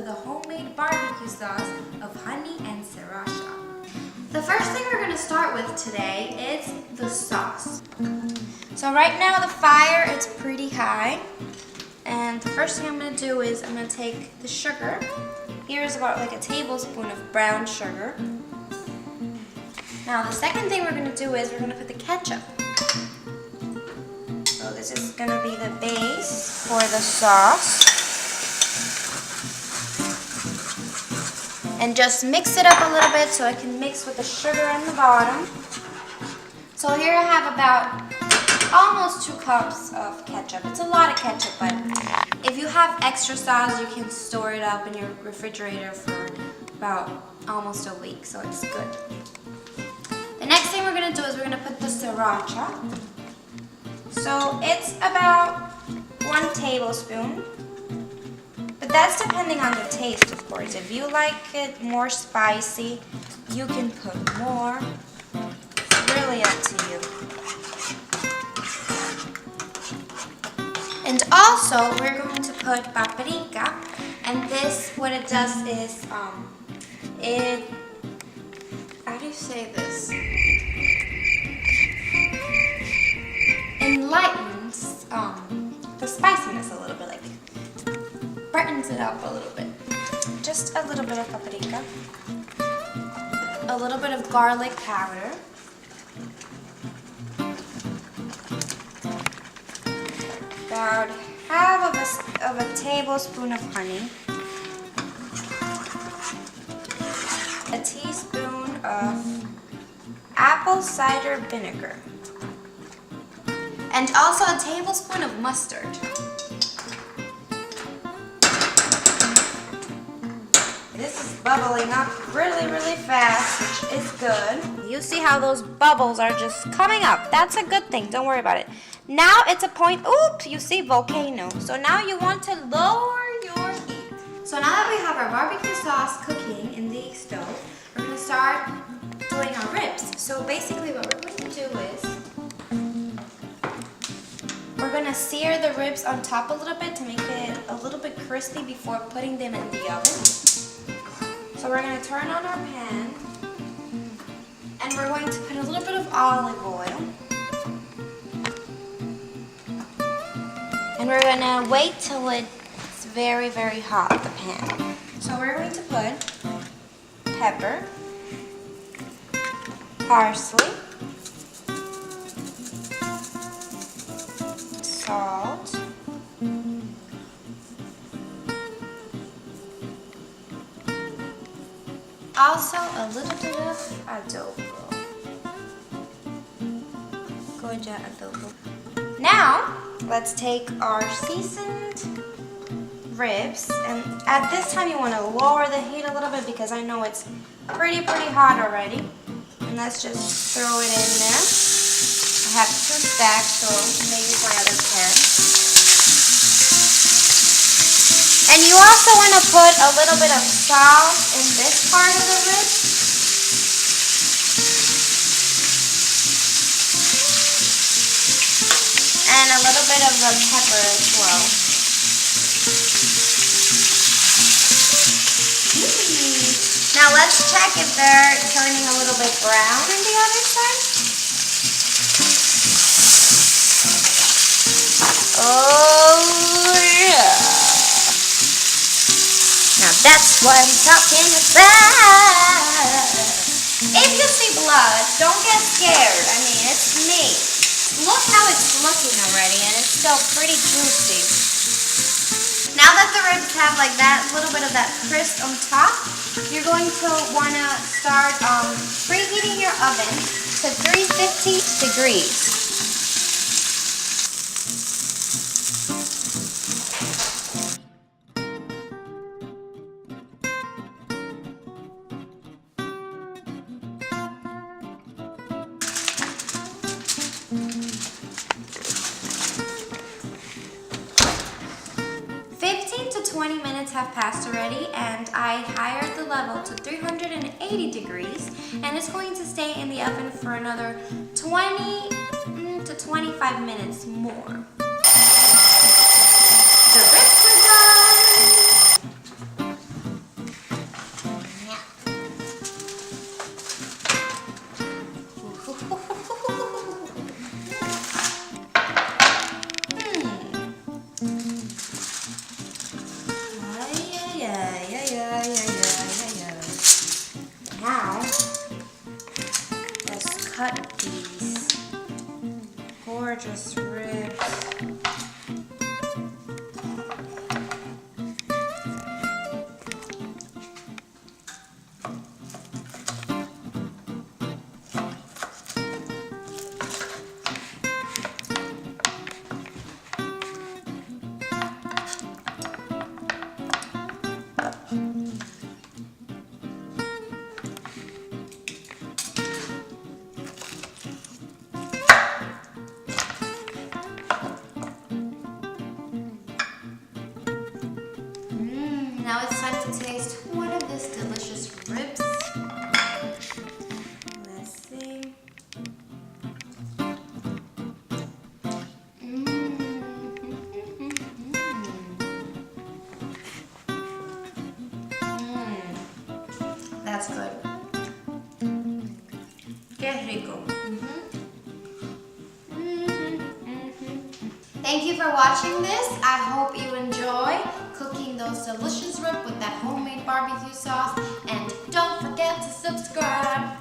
the homemade barbecue sauce of Honey and Sriracha. The first thing we're going to start with today is the sauce. So right now the fire is pretty high, and the first thing I'm going to do is I'm going to take the sugar. Here's about like a tablespoon of brown sugar. Now the second thing we're going to do is we're going to put the ketchup. So this is going to be the base for the sauce. And just mix it up a little bit so it can mix with the sugar in the bottom. So here I have about almost 2 cups of ketchup. It's a lot of ketchup, but if you have extra sauce, you can store it up in your refrigerator for about almost a week, so it's good. The next thing we're going to do is we're going to put the sriracha. So it's about 1 tablespoon. But that's depending on your taste, of course. If you like it more spicy, you can put more. It's really up to you. And also, we're going to put paprika. And this, what it does is, how do you say this? Enlightens the spiciness a little bit, like brightens it up a little bit. Just a little bit of paprika, a little bit of garlic powder, about half of a tablespoon of honey, a teaspoon of apple cider vinegar, and also a tablespoon of mustard. This is bubbling up really, really fast, which is good. You see how those bubbles are just coming up. That's a good thing. Don't worry about it. Now it's a point, oops, you see volcano. So now you want to lower your heat. So now that we have our barbecue sauce cooking in the stove, we're going to start doing our ribs. So basically what we're going to do is we're going to sear the ribs on top a little bit to make it a little bit crispy before putting them in the oven. So we're going to turn on our pan, and we're going to put a little bit of olive oil. And we're going to wait till it's very, very hot, the pan. So we're going to put pepper, parsley, salt, also a little bit of adobo. Goya adobo. Now, let's take our seasoned ribs, and at this time you want to lower the heat a little bit because I know it's pretty hot already. And let's just throw it in there. I have 2 stacks, so maybe my other pan. And you also want to put a little bit of salt in this part of the rib. And a little bit of the pepper as well. Now let's check if they're turning a little bit brown on the other side. Oh yeah! Now that's what I'm talking about. If you see blood, don't get scared. I mean, it's me. Look how it's looking already, and it's still pretty juicy. Now that the ribs have like that little bit of that crisp on top, you're going to want to start preheating your oven to 350 degrees. To 20 minutes have passed already, and I highered the level to 380 degrees, and it's going to stay in the oven for another 20 to 25 minutes more. The ribs are done. gorgeous ribs. Now it's time to taste one of these delicious ribs. Let's see. That's good. Qué rico. Thank you for watching this. I hope you enjoy cooking those delicious ribs with that homemade barbecue sauce. And don't forget to subscribe.